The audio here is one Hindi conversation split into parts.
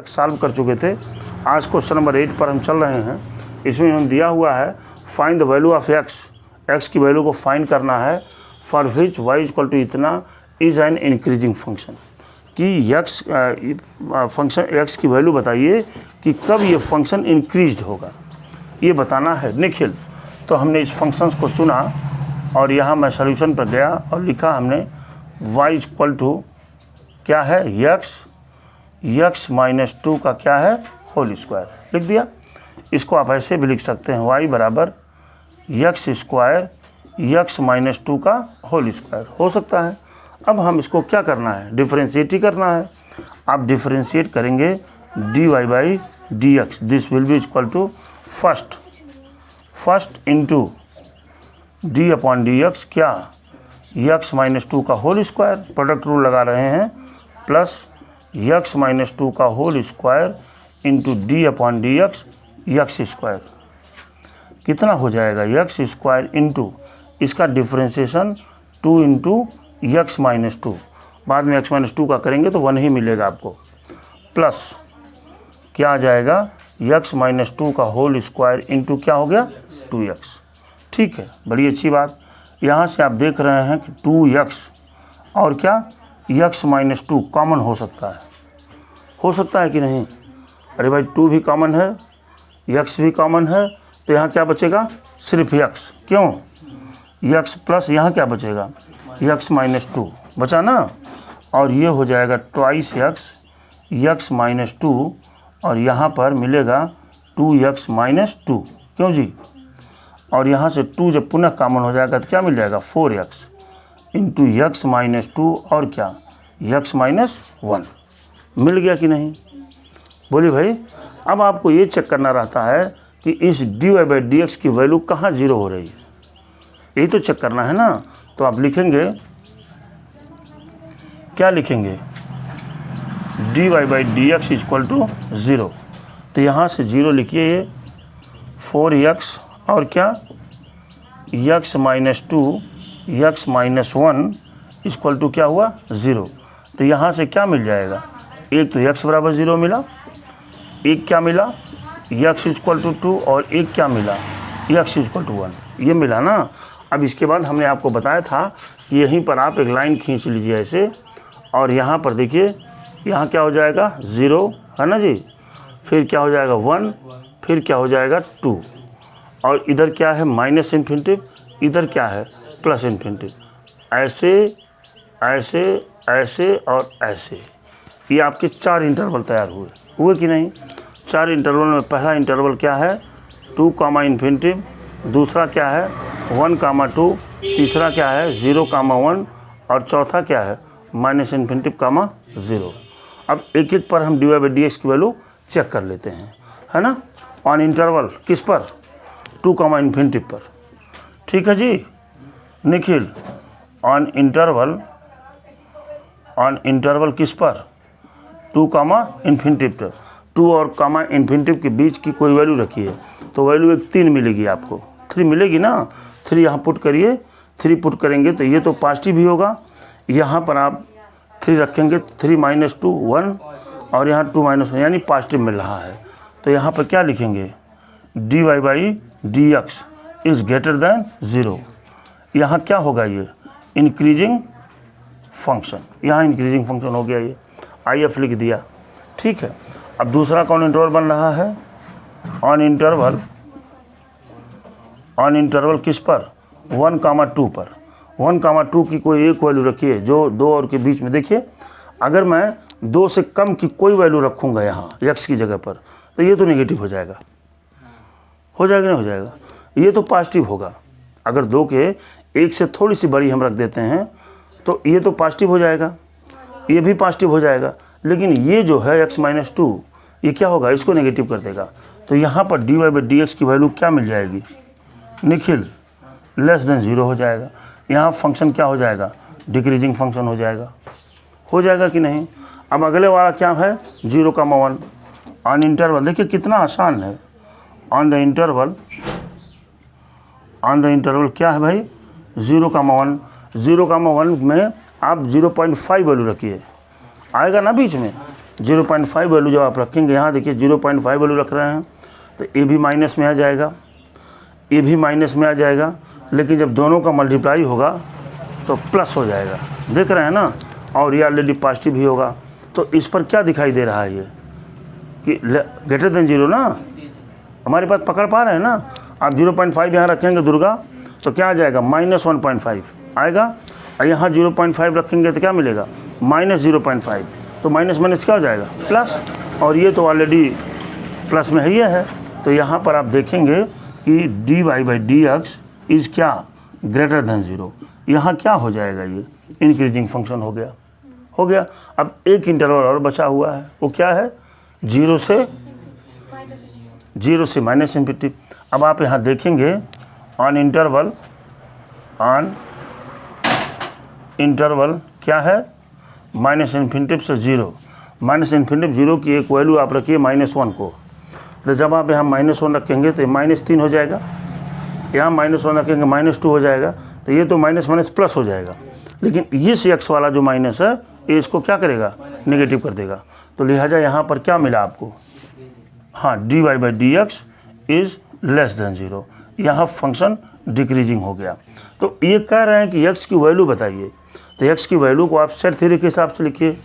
सॉल्व कर चुके थे। आज क्वेश्चन नंबर 8 पर हम चल रहे हैं। इसमें हम दिया हुआ है find the value of X की वैल्यू को फाइंड करना है for which Y equal to इतना इज एन इंक्रीजिंग फंक्शन। कि एक्स फंक्शन एक्स की वैल्यू बताइए कि कब ये फंक्शन इंक्रीज्ड होगा, ये बताना है निखिल। तो हमने इस फंक्शंस को चुना और यहाँ मैं सॉल्यूशन पर गया और लिखा हमने y इक्वल टू क्या है x माइनस 2 का क्या है होल स्क्वायर लिख दिया। इसको आप ऐसे भी लिख सकते हैं y बराबर x स्क्वायर x माइनस 2 का होल स्क्वायर हो सकता है। अब हम इसको क्या करना है, डिफरेंशिएट ही करना है। आप डिफरेंशिएट करेंगे dy by D X, this will be equal to first into D upon D X क्या x माइनस 2 का होल स्क्वायर, प्रोडक्ट रूल लगा रहे हैं, प्लस x माइनस 2 का whole square into D upon D X square. कितना हो जाएगा x स्क्वायर इंटू इसका डिफ्रेंशिएशन 2 इंटू एक्स माइनस 2, बाद में x माइनस 2 का करेंगे तो 1 ही मिलेगा आपको, प्लस क्या आ जाएगा x माइनस 2 का होल स्क्वायर इंटू क्या हो गया 2x। ठीक है, बड़ी अच्छी बात। यहाँ से आप देख रहे हैं कि 2x और क्या x माइनस 2 कॉमन हो सकता है कि नहीं? अरे भाई 2 भी कॉमन है, x भी कॉमन है, तो यहाँ क्या बचेगा सिर्फ x। क्यों? x प्लस यहाँ क्या बचेगा x माइनस 2 बचा ना, और ये हो जाएगा ट्वाइस x माइनस 2 और यहाँ पर मिलेगा 2x माइनस 2। क्यों जी? और यहाँ से 2 जब पुनः कॉमन हो जाएगा तो क्या मिल जाएगा 4x इंटू एक्स माइनस 2 और क्या x माइनस 1। मिल गया कि नहीं? बोलिए भाई। अब आपको ये चेक करना रहता है कि इस dy बाई डी एक्स की वैल्यू कहाँ जीरो हो रही है, यही तो चेक करना है ना। तो आप लिखेंगे, क्या लिखेंगे, dy by D X equal to 0। तो यहाँ से 0 लिखिए, ये 4x और क्या x minus 2 x minus 1 equal to क्या हुआ 0। तो यहाँ से क्या मिल जाएगा, एक तो x बराबर 0 मिला, एक क्या मिला x इक्वल टू 2 और एक क्या मिला x इक्वल टू 1, ये मिला ना। अब इसके बाद हमने आपको बताया था कि यहीं पर आप एक लाइन खींच लीजिए ऐसे, और यहाँ पर देखिए यहाँ क्या हो जाएगा 0 है ना जी, फिर क्या हो जाएगा 1, फिर क्या हो जाएगा 2, और इधर क्या है माइनस इन्फिनिटिव, इधर क्या है प्लस इन्फिनिटिव, ऐसे ऐसे ऐसे और ऐसे। ये आपके 4 इंटरवल तैयार हुए कि नहीं? 4 इंटरवल में पहला इंटरवल क्या है 2 कामा इन्फिनिटिव, दूसरा क्या है 1 कामा 2, तीसरा क्या है 0 कामा 1 और चौथा क्या है माइनस इन्फिनिटिव कामा 0। अब एक एक पर हम D Y by D X की वैल्यू चेक कर लेते हैं, है ना। ऑन इंटरवल किस पर 2 कामा इन्फिनिटिव पर, ठीक है जी निखिल। ऑन इंटरवल किस पर 2 कामा इन्फिनिटिव पर, 2 और कामा इन्फिनिटिव के बीच की कोई वैल्यू रखिए तो वैल्यू एक 3 मिलेगी आपको, 3 मिलेगी ना। 3 यहाँ पुट करिए, 3 पुट करेंगे तो ये तो पॉजिटिव ही होगा। यहाँ पर आप 3 रखेंगे, 3 माइनस 2 1 और यहाँ 2 माइनस 1 यानी पॉजिटिव मिल रहा है। तो यहाँ पर क्या लिखेंगे dy by D x is greater than 0। यहाँ क्या होगा ये इंक्रीजिंग फंक्शन, यहाँ इंक्रीजिंग फंक्शन हो गया, ये IF लिख दिया। ठीक है, अब दूसरा कौन इंटरवल बन रहा है ऑन इंटरवल किस पर 1 कामा 2 पर। 1 कामा 2 की कोई एक वैल्यू रखिए जो 2 और के बीच में। देखिए अगर मैं 2 से कम की कोई वैल्यू रखूँगा यहाँ x की जगह पर तो ये तो नेगेटिव हो जाएगा नहीं हो जाएगा, ये तो पॉजिटिव होगा। अगर 2 के 1 से थोड़ी सी बड़ी हम रख देते हैं तो ये तो पॉजिटिव हो जाएगा, ये भी पॉजिटिव हो जाएगा, लेकिन ये जो है x माइनस 2 ये क्या होगा इसको नेगेटिव कर देगा। तो यहाँ पर dy बाई डी एक्स की वैल्यू क्या मिल जाएगी निखिल लेस देन 0 हो जाएगा। यहाँ फंक्शन क्या हो जाएगा डिक्रीजिंग फंक्शन हो जाएगा कि नहीं। अब अगले वाला क्या है 0 कामा 1 ऑन इंटरवल। देखिए कितना आसान है। ऑन द इंटरवल क्या है भाई 0 कामा 1। 0 कामा 1 में आप 0.5 वैल्यू रखिए, आएगा ना बीच में, 0.5 वैल्यू जब आप रखेंगे, यहाँ देखिए 0.5 वैल्यू रख रहे हैं तो ये भी माइनस में आ जाएगा, ये भी माइनस में आ जाएगा, लेकिन जब दोनों का मल्टीप्लाई होगा तो प्लस हो जाएगा, देख रहे हैं ना, और ये ऑलरेडी पॉजिटिव भी होगा। तो इस पर क्या दिखाई दे रहा है ये कि ग्रेटर देन 0 ना, हमारे पास पकड़ पा रहे हैं ना। आप 0.5 यहाँ रखेंगे दुर्गा तो क्या आ जाएगा, -1.5 आएगा, और यहाँ 0.5 रखेंगे तो क्या मिलेगा, -0.5, तो माइनस माइनस क्या हो जाएगा, प्लस, और ये तो ऑलरेडी प्लस में ही है। तो यहाँ पर आप देखेंगे कि dy/dx इज़ क्या, ग्रेटर देन 0। यहाँ क्या हो जाएगा, ये इंक्रीजिंग फंक्शन हो गया। अब एक इंटरवल और बचा हुआ है, वो क्या है, 0 से माइनस इन्फिनिटी। अब आप यहाँ देखेंगे ऑन इंटरवल क्या है, माइनस इन्फिनिटी से 0, माइनस इन्फिनिटी 0 की एक वैल्यू आप रखिए -1 को, तो जब आप यहाँ -1 रखेंगे तो -3 हो जाएगा, यहाँ -1 रखेंगे -2 हो जाएगा, तो ये तो माइनस माइनस प्लस हो जाएगा। लेकिन इस x वाला जो माइनस है ये इसको क्या करेगा, नेगेटिव कर देगा। तो लिहाजा यहाँ पर क्या मिला आपको, हाँ, dy/dx इज़ लेस देन 0, यहाँ फंक्शन डिक्रीजिंग हो गया। तो ये कह रहे हैं कि x की वैल्यू बताइए, तो x की वैल्यू को आप सेट थ्योरी के हिसाब से लिखिए,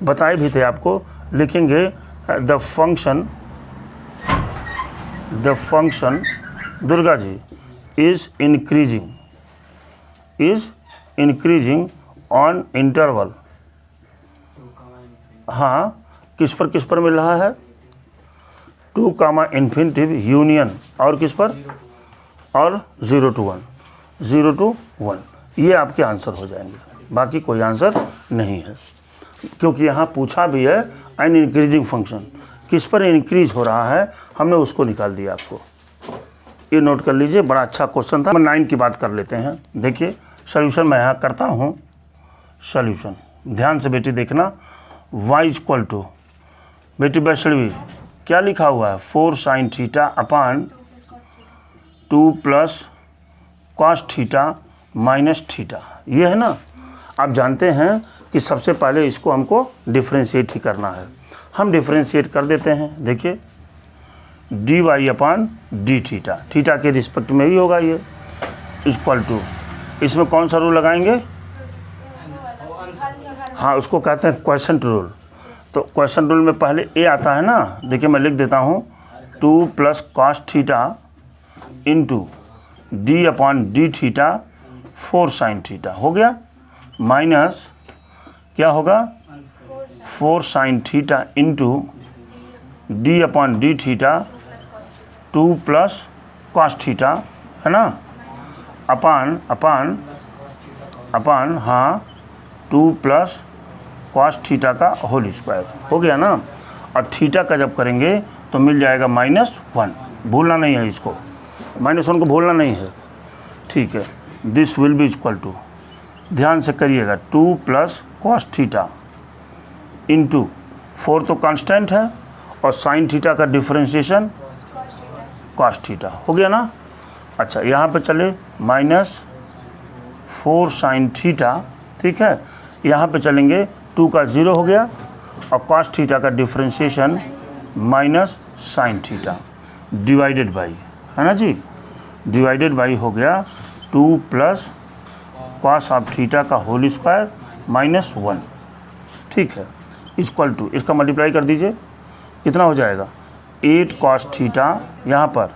बताए भी थे आपको, लिखेंगे द फंक्शन दुर्गा जी इज़ इंक्रीजिंग ऑन इंटरवल, हाँ, किस पर मिल रहा है, 2, इन्फिनिटिव यूनियन, और किस पर, और 0 to 1, ये आपके आंसर हो जाएंगे, बाकी कोई आंसर नहीं है, क्योंकि यहाँ पूछा भी है एन इंक्रीजिंग फंक्शन, किस पर इंक्रीज हो रहा है, हमने उसको निकाल दिया आपको, ये नोट कर लीजिए, बड़ा अच्छा क्वेश्चन था। 9 की बात कर लेते हैं, देखिए सॉल्यूशन मैं यहाँ करता हूँ, सॉल्यूशन ध्यान से बेटी देखना, y = बेटी वैष्णवी क्या लिखा हुआ है, 4 sin theta upon 2 + cos theta minus theta, ये है ना। आप जानते हैं कि सबसे पहले इसको हमको डिफ्रेंशिएट ही करना है, हम डिफ्रेंशिएट कर देते हैं। देखिए dy/d थीटा के रिस्पेक्ट में ही होगा, ये इक्वल टू, इसमें कौन सा रूल लगाएंगे, हाँ, उसको कहते हैं क्वेश्चन रूल। तो क्वेश्चन रूल में पहले ए आता है ना, देखिए मैं लिख देता हूँ, 2 + cos theta into d/d theta 4 sin theta हो गया, माइनस क्या होगा, 4 sin theta into d/d theta 2 + cos theta, है ना, अपान हाँ 2 + cos थीटा का होल स्क्वायर हो गया ना। और थीटा का जब करेंगे तो मिल जाएगा -1, भूलना नहीं है इसको, -1 को भूलना नहीं है, ठीक है। This will be equal to, ध्यान से करिएगा, 2 + cos थीटा इंटू 4 तो कांस्टेंट है, और sin थीटा का डिफ्रेंशिएशन cos थीटा हो गया ना। अच्छा, यहाँ पे चले -4 sin थीटा, ठीक है, यहाँ पे चलेंगे 2 का 0 हो गया, और cos थीटा का differentiation -sin theta divided by, है ना जी, डिवाइडेड बाई हो गया 2 + cos ऑफ थीटा का होल स्क्वायर -1, ठीक है, इक्वल टू, इसका मल्टीप्लाई कर दीजिए, कितना हो जाएगा, 8 cos थीटा यहाँ पर,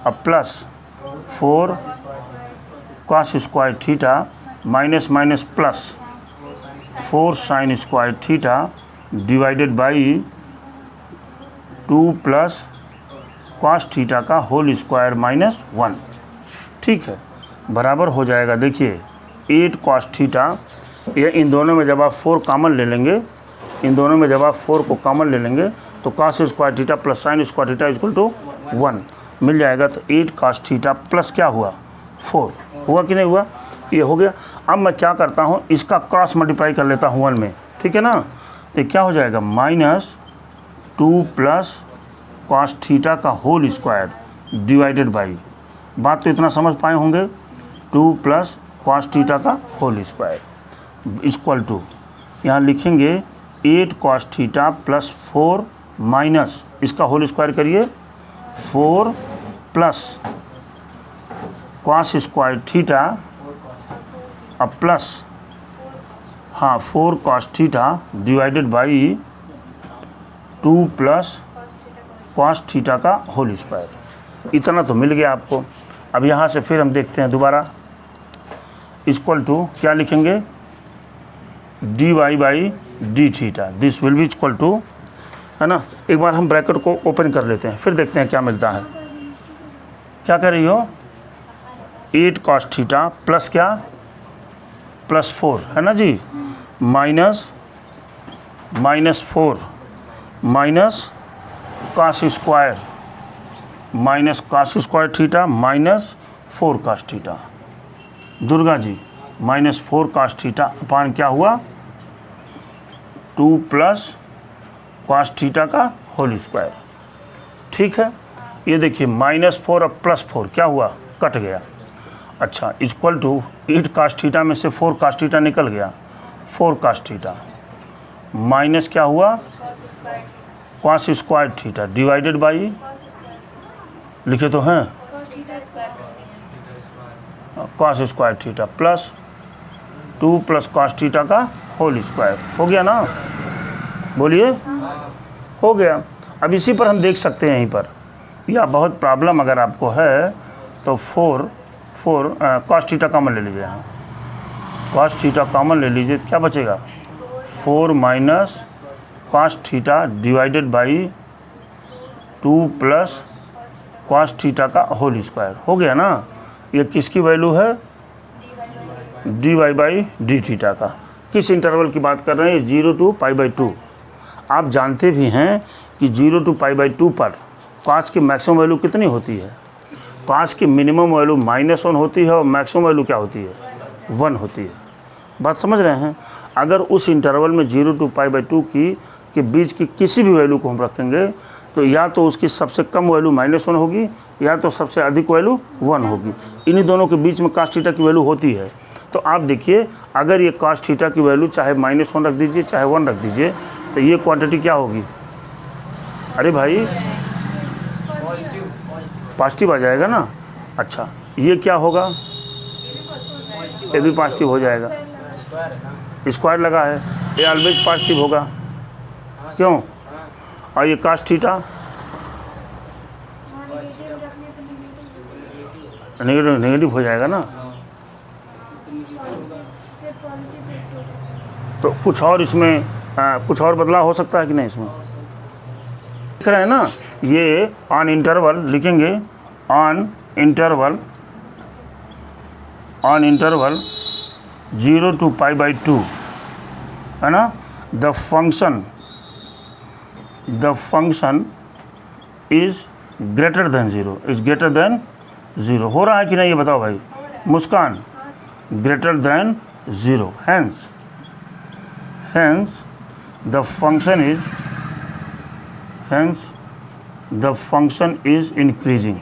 अब plus 4 cos square theta minus plus 4 sin square theta divided by 2 + cos theta का होल स्क्वायर -1, ठीक है, बराबर हो जाएगा। देखिए 8 cos थीटा, ये इन दोनों में जब आप 4 कॉमन ले लेंगे, इन दोनों में जब आप 4 को कॉमन ले लेंगे तो cos square theta plus sin square theta equal to 1 मिल जाएगा। तो 8 cos थीटा प्लस क्या हुआ, 4 हुआ कि नहीं हुआ, ये हो गया। अब मैं क्या करता हूँ, इसका क्रॉस मल्टीप्लाई कर लेता हूँ 1 में, ठीक है ना, तो क्या हो जाएगा, -2 + cos थीटा का होल स्क्वायर डिवाइडेड बाई, बात तो इतना समझ पाए होंगे, 2 + cos थीटा का होल स्क्वायर इक्वल टू, यहाँ लिखेंगे 8 cos थीटा प्लस 4 माइनस इसका होल स्क्वायर करिए 4 प्लस cos स्क्वायर थीटा अब plus 4 cos theta divided by 2 plus cos theta का होल स्क्वायर। इतना तो मिल गया आपको। अब यहाँ से फिर हम देखते हैं दोबारा, इक्वल टू क्या लिखेंगे, dy by D theta, this will be equal to, है ना। एक बार हम ब्रैकेट को ओपन कर लेते हैं, फिर देखते हैं क्या मिलता है। क्या कर रही हो, 8 cos थीटा प्लस क्या, प्लस 4, है ना जी, minus 4 minus cos square minus cos square theta minus 4 cos theta, Durga ji minus 4 cos theta अपान क्या हुआ 2 प्लस cos थीटा का होल स्क्वायर। ठीक है, ये देखिए -4 और +4 क्या हुआ, कट गया। अच्छा, इक्वल टू 8 cos थीटा में से 4 cos थीटा निकल गया, 4 cos थीटा माइनस क्या हुआ cos square theta divided by, लिखे तो हैं cos square theta plus 2 plus cos theta का होल स्क्वायर। हो गया ना, बोलिए, हो गया। अब इसी पर हम देख सकते हैं, यहीं पर, या बहुत प्रॉब्लम अगर आपको है तो 4 cos थीटा कॉमन ले लीजिए, यहाँ cos थीटा कॉमन ले लीजिए, क्या बचेगा 4 minus cos theta divided by 2 plus cos theta का होल स्क्वायर। हो गया ना। ये किसकी वैल्यू है, dy बाई डी थीटा का। किस इंटरवल की बात कर रहे हैं, 0 to π/2। आप जानते भी हैं कि 0 to π/2 पर cos की मैक्सिमम वैल्यू कितनी होती है, cos की मिनिमम वैल्यू -1 होती है और मैक्सिमम वैल्यू क्या होती है 1 होती है। बात समझ रहे हैं। अगर उस इंटरवल में 0 to π/2 के बीच की किसी भी वैल्यू को हम रखेंगे तो या तो उसकी सबसे कम वैल्यू -1 होगी या तो सबसे अधिक वैल्यू 1 होगी। इन्हीं दोनों के बीच में cos थीटा की वैल्यू होती है। तो आप देखिए, अगर ये cos थीटा की वैल्यू चाहे -1 रख दीजिए चाहे 1 रख दीजिए, तो ये क्वांटिटी क्या होगी, अरे भाई पॉजिटिव आ जाएगा ना। अच्छा, ये क्या होगा, ये भी पॉजिटिव हो जाएगा, स्क्वायर लगा है, ये ऑलवेज पॉजिटिव होगा, क्यों। और ये cos थीटा नेगेटिव हो जाएगा ना। तो कुछ और इसमें कुछ और बदलाव हो सकता है कि नहीं, इसमें देख रहे हैं ना। ये ऑन इंटरवल लिखेंगे, ऑन इंटरवल 0 to π/2, है ना। The function is greater than 0, is greater than 0। हो रहा है कि नहीं ये बताओ भाई, मुस्कान, greater than 0, hence the function is increasing।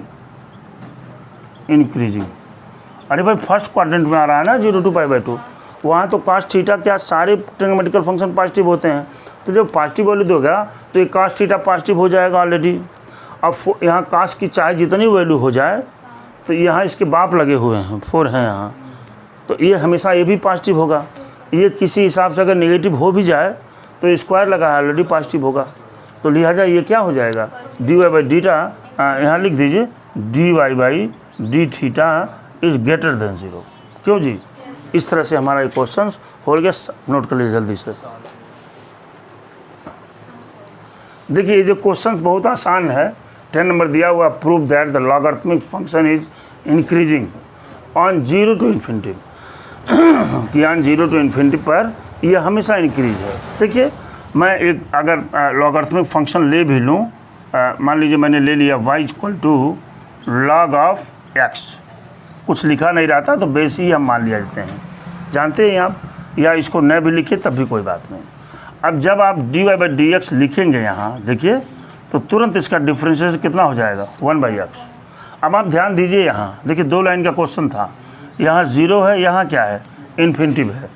अरे भाई फर्स्ट क्वाड्रेंट में आ रहा है ना 0 to π/2, वहाँ तो cos थीटा क्या सारे ट्रिग्नोमेट्रिकल फंक्शन पॉजिटिव होते हैं। तो जब पॉजिटिव वैल्यू दोगा तो ये cos थीटा पॉजिटिव हो जाएगा ऑलरेडी। अब यहाँ cos की चाहे जितनी वैल्यू हो जाए, तो यहाँ इसके बाप लगे हुए हैं 4 हैं यहाँ, तो ये हमेशा ये भी पॉजिटिव होगा। ये किसी हिसाब से अगर नेगेटिव हो भी जाए तो स्क्वायर लगा है ऑलरेडी पॉजिटिव होगा। तो लिहाजा ये क्या हो जाएगा, dy बाई डीटा, यहाँ लिख दीजिए dy by D theta is greater than 0। क्यों जी, इस तरह से हमारा ये क्वेश्चन हो गया। नोट कर लीजिए जल्दी से। देखिए ये जो क्वेश्चन बहुत आसान है, 10 नंबर दिया हुआ, prove that the logarithmic function is increasing on 0 to infinity, कि ऑन 0 to इन्फिनिटी पर यह हमेशा इंक्रीज है। देखिए मैं एक अगर लॉगरिथमिक फंक्शन ले भी लूँ, मान लीजिए मैंने ले लिया y = log ऑफ x, कुछ लिखा नहीं रहता तो बेस ही हम मान लिया जाते हैं, जानते हैं आप, या इसको न भी लिखे तब भी कोई बात नहीं। अब जब आप dy बाई dx लिखेंगे यहाँ देखिए, तो तुरंत इसका डिफ्रेंशिएशन कितना हो जाएगा 1/x। अब आप ध्यान दीजिए, यहाँ देखिए 2 लाइन का क्वेश्चन था, यहाँ 0 है, यहाँ क्या है इन्फिनिटिव है,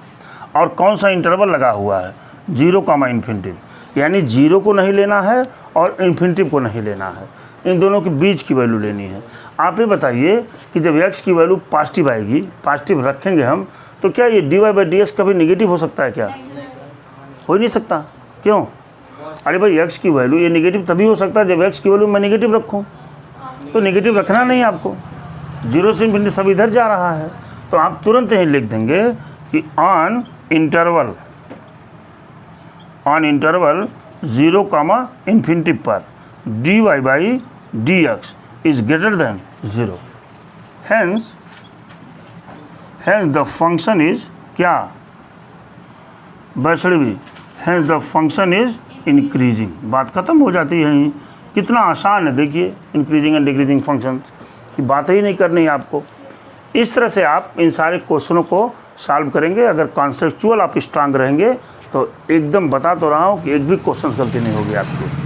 और कौन सा इंटरवल लगा हुआ है, 0, इन्फिनिटिव, यानी 0 को नहीं लेना है और इन्फिनिटिव को नहीं लेना है, इन दोनों के बीच की वैल्यू लेनी है। आप ये बताइए कि जब x की वैल्यू पॉजिटिव आएगी, पॉजिटिव रखेंगे हम, तो क्या ये dy/dx कभी नेगेटिव हो सकता है क्या? हो ही नहीं सकता। क्यों? अरे भाई x की वैल्यू ये नेगेटिव तभी हो सकता है जब x की वैल्यू मैं नेगेटिव रखूँ, तो नेगेटिव रखना नहीं आपको, 0 से इन्फिनिटी सब इधर जा रहा है, तो आप तुरंत ही लिख देंगे कि ऑन इंटरवल 0, इन्फिनिटी पर dy/dx is greater than 0, hence the function is क्या? Vaishnavi, hence the function is increasing। बात खत्म हो जाती है यहीं। कितना आसान है देखिए, इंक्रीजिंग एंड डिक्रीजिंग फंक्शंस की बात ही नहीं करनी है आपको। इस तरह से आप इन सारे क्वेश्चनों को सॉल्व करेंगे। अगर कॉन्सेप्चुअल आप स्ट्रांग रहेंगे तो एकदम बता तो रहा हूँ कि एक भी क्वेश्चन गलती नहीं होगी आपकी।